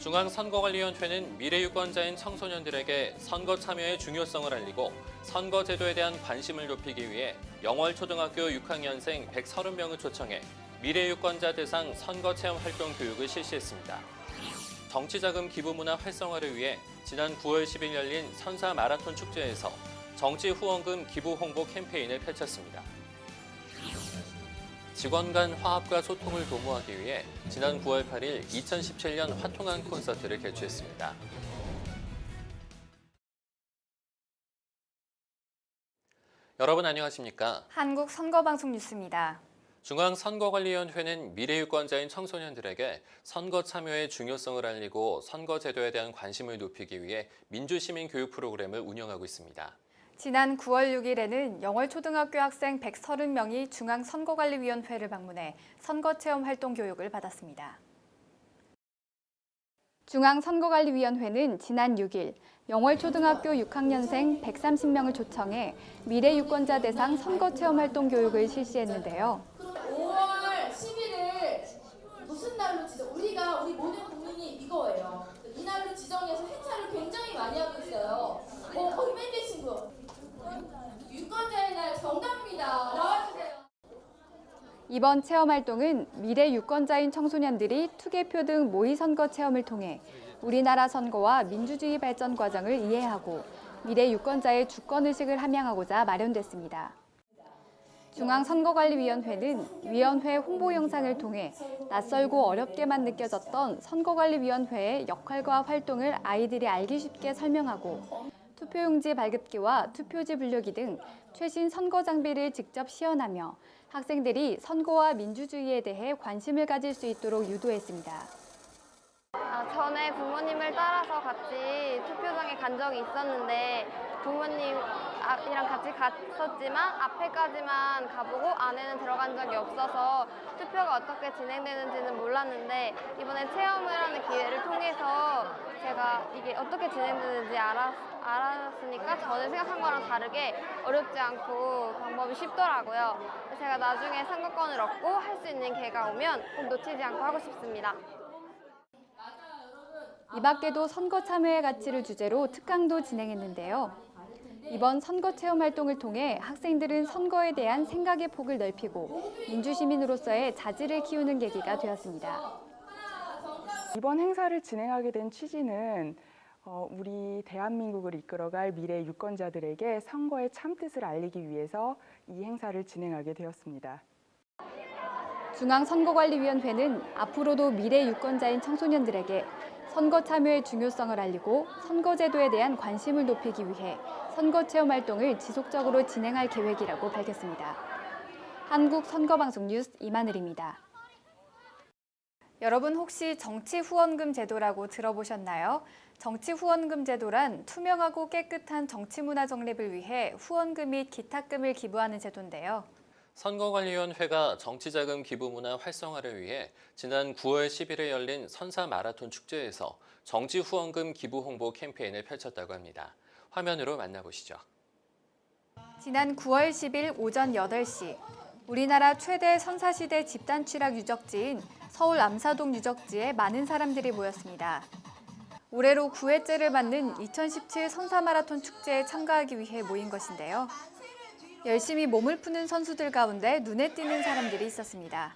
중앙선거관리위원회는 미래유권자인 청소년들에게 선거 참여의 중요성을 알리고 선거제도에 대한 관심을 높이기 위해 영월초등학교 6학년생 130명을 초청해 미래유권자 대상 선거체험 활동 교육을 실시했습니다. 정치자금 기부 문화 활성화를 위해 지난 9월 10일 열린 선사 마라톤 축제에서 정치 후원금 기부 홍보 캠페인을 펼쳤습니다. 직원 간 화합과 소통을 도모하기 위해 지난 9월 8일 2017년 화통한 콘서트를 개최했습니다. 여러분 안녕하십니까? 한국선거방송 뉴스입니다. 중앙선거관리위원회는 미래유권자인 청소년들에게 선거 참여의 중요성을 알리고 선거제도에 대한 관심을 높이기 위해 민주시민 교육 프로그램을 운영하고 있습니다. 지난 9월 6일에는 영월초등학교 학생 130명이 중앙선거관리위원회를 방문해 선거체험 활동 교육을 받았습니다. 중앙선거관리위원회는 지난 6일 영월초등학교 6학년생 130명을 초청해 미래유권자 대상 선거체험 활동 교육을 실시했는데요. 5월 10일을 무슨 날로 우리 모든 국민이 이거예요. 이날로 지정해서 행사를 굉장히 많이 하고 있어요. 거기 맨 뒤에 친구. 유권자의 날 정답입니다. 나와주세요. 이번 체험 활동은 미래 유권자인 청소년들이 투개표 등 모의 선거 체험을 통해 우리나라 선거와 민주주의 발전 과정을 이해하고 미래 유권자의 주권의식을 함양하고자 마련됐습니다. 중앙선거관리위원회는 위원회 홍보 영상을 통해 낯설고 어렵게만 느껴졌던 선거관리위원회의 역할과 활동을 아이들이 알기 쉽게 설명하고 투표용지 발급기와 투표지 분류기 등 최신 선거 장비를 직접 시연하며 학생들이 선거와 민주주의에 대해 관심을 가질 수 있도록 유도했습니다. 전에 부모님을 따라서 같이 투표장에 간 적이 있었는데 부모님이랑 같이 갔었지만 앞에까지만 가보고 안에는 들어간 적이 없어서 투표가 어떻게 진행되는지는 몰랐는데 이번에 체험을 하는 기회를 통해서 제가 이게 어떻게 진행되는지 알았으니까 전에 생각한 거랑 다르게 어렵지 않고 방법이 쉽더라고요. 제가 나중에 선거권을 얻고 할 수 있는 기회가 오면 꼭 놓치지 않고 하고 싶습니다. 이 밖에도 선거 참여의 가치를 주제로 특강도 진행했는데요. 이번 선거 체험 활동을 통해 학생들은 선거에 대한 생각의 폭을 넓히고 민주시민으로서의 자질을 키우는 계기가 되었습니다. 이번 행사를 진행하게 된 취지는 우리 대한민국을 이끌어갈 미래 유권자들에게 선거의 참뜻을 알리기 위해서 이 행사를 진행하게 되었습니다. 중앙선거관리위원회는 앞으로도 미래 유권자인 청소년들에게 선거 참여의 중요성을 알리고 선거제도에 대한 관심을 높이기 위해 선거체험 활동을 지속적으로 진행할 계획이라고 밝혔습니다. 한국선거방송 뉴스 이만을입니다. 여러분 혹시 정치후원금 제도라고 들어보셨나요? 정치후원금 제도란 투명하고 깨끗한 정치문화 정립을 위해 후원금 및 기탁금을 기부하는 제도인데요. 선거관리위원회가 정치자금 기부 문화 활성화를 위해 지난 9월 10일에 열린 선사 마라톤 축제에서 정치 후원금 기부 홍보 캠페인을 펼쳤다고 합니다. 화면으로 만나보시죠. 지난 9월 10일 오전 8시 우리나라 최대 선사시대 집단 취락 유적지인 서울 암사동 유적지에 많은 사람들이 모였습니다. 올해로 9회째를 맞는 2017 선사 마라톤 축제에 참가하기 위해 모인 것인데요. 열심히 몸을 푸는 선수들 가운데 눈에 띄는 사람들이 있었습니다.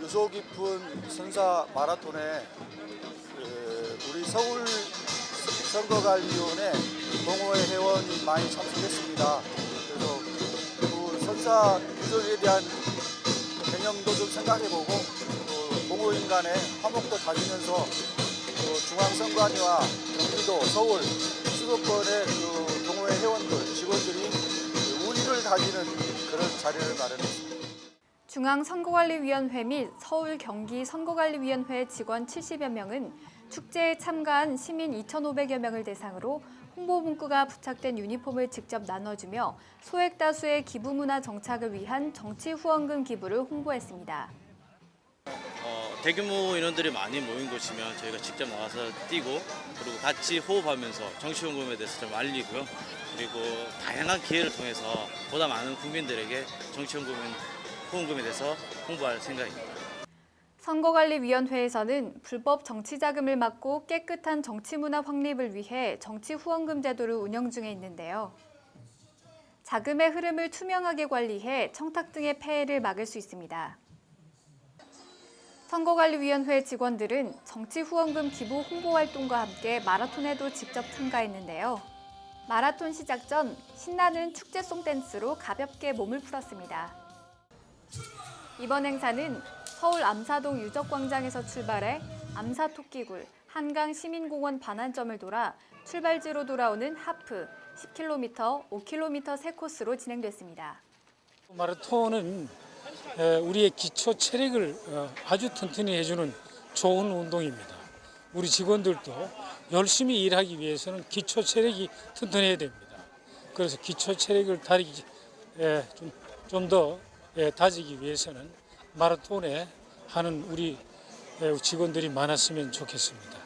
유서 깊은 선사 마라톤에 우리 서울 선거관리위원회 동호회 회원이 많이 참석했습니다. 그래서 그 선사 유적에 대한 개념도 좀 생각해보고 동호인 간의 화목도 다지면서 중앙선관위와 경기도, 서울, 수도권의 그 동호회 회원들, 직원들이 우리를 다지는 그런 자리를 마련했습니다. 중앙선거관리위원회 및 서울, 경기 선거관리위원회 직원 70여 명은 축제에 참가한 시민 2,500여 명을 대상으로 홍보 문구가 부착된 유니폼을 직접 나눠주며 소액 다수의 기부 문화 정착을 위한 정치 후원금 기부를 홍보했습니다. 대규모 인원들이 많이 모인 곳이면 저희가 직접 나가서 뛰고 그리고 같이 호흡하면서 정치후원금에 대해서 좀 알리고요. 그리고 다양한 기회를 통해서 보다 많은 국민들에게 정치후원금에 대해서 홍보할 생각입니다. 선거관리위원회에서는 불법 정치자금을 막고 깨끗한 정치문화 확립을 위해 정치후원금 제도를 운영 중에 있는데요. 자금의 흐름을 투명하게 관리해 청탁 등의 폐해를 막을 수 있습니다. 선거관리위원회 직원들은 정치후원금 기부 홍보 활동과 함께 마라톤에도 직접 참가했는데요. 마라톤 시작 전 신나는 축제송 댄스로 가볍게 몸을 풀었습니다. 이번 행사는 서울 암사동 유적광장에서 출발해 암사토끼굴, 한강시민공원 반환점을 돌아 출발지로 돌아오는 하프, 10km, 5km 세 코스로 진행됐습니다. 마라톤은 우리의 기초 체력을 아주 튼튼히 해주는 좋은 운동입니다. 우리 직원들도 열심히 일하기 위해서는 기초 체력이 튼튼해야 됩니다. 그래서 기초 체력을 좀 더 다지기 위해서는 마라톤에 하는 우리 직원들이 많았으면 좋겠습니다.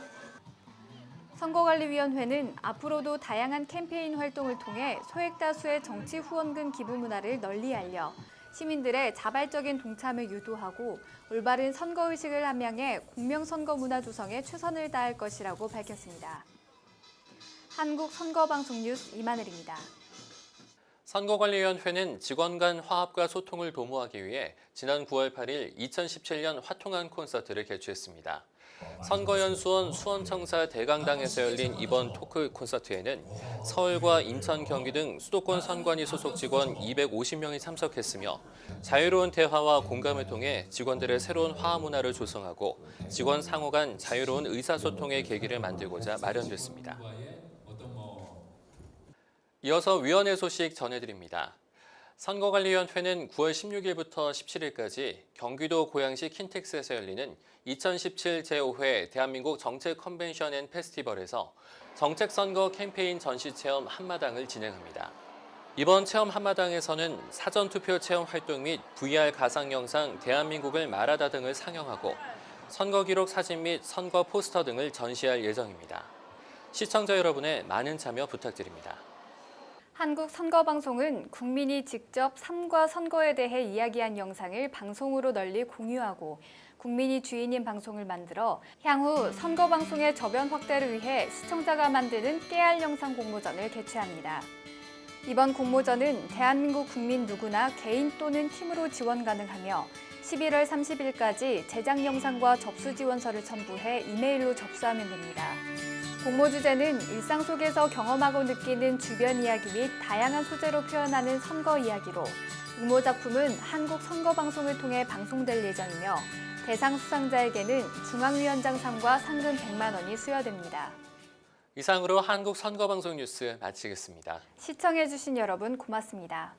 선거관리위원회는 앞으로도 다양한 캠페인 활동을 통해 소액 다수의 정치 후원금 기부 문화를 널리 알려 시민들의 자발적인 동참을 유도하고 올바른 선거의식을 함양해 공명선거 문화 조성에 최선을 다할 것이라고 밝혔습니다. 한국선거방송 뉴스 이만을입니다. 선거관리위원회는 직원 간 화합과 소통을 도모하기 위해 지난 9월 8일 2017년 화통한 콘서트를 개최했습니다. 선거연수원 수원청사 대강당에서 열린 이번 토크 콘서트에는 서울과 인천, 경기 등 수도권 선관위 소속 직원 250명이 참석했으며 자유로운 대화와 공감을 통해 직원들의 새로운 화합 문화를 조성하고 직원 상호 간 자유로운 의사소통의 계기를 만들고자 마련됐습니다. 이어서 위원회 소식 전해드립니다. 선거관리위원회는 9월 16일부터 17일까지 경기도 고양시 킨텍스에서 열리는 2017 제5회 대한민국 정책 컨벤션 앤 페스티벌에서 정책선거 캠페인 전시체험 한마당을 진행합니다. 이번 체험 한마당에서는 사전투표 체험 활동 및 VR 가상영상 대한민국을 말하다 등을 상영하고 선거기록 사진 및 선거 포스터 등을 전시할 예정입니다. 시청자 여러분의 많은 참여 부탁드립니다. 한국선거방송은 국민이 직접 삶과 선거에 대해 이야기한 영상을 방송으로 널리 공유하고 국민이 주인인 방송을 만들어 향후 선거방송의 저변 확대를 위해 시청자가 만드는 깨알 영상 공모전을 개최합니다. 이번 공모전은 대한민국 국민 누구나 개인 또는 팀으로 지원 가능하며 11월 30일까지 제작 영상과 접수 지원서를 첨부해 이메일로 접수하면 됩니다. 공모 주제는 일상 속에서 경험하고 느끼는 주변 이야기 및 다양한 소재로 표현하는 선거 이야기로 응모 작품은 한국 선거방송을 통해 방송될 예정이며 대상 수상자에게는 중앙위원장상과 상금 100만 원이 수여됩니다. 이상으로 한국 선거방송 뉴스 마치겠습니다. 시청해주신 여러분 고맙습니다.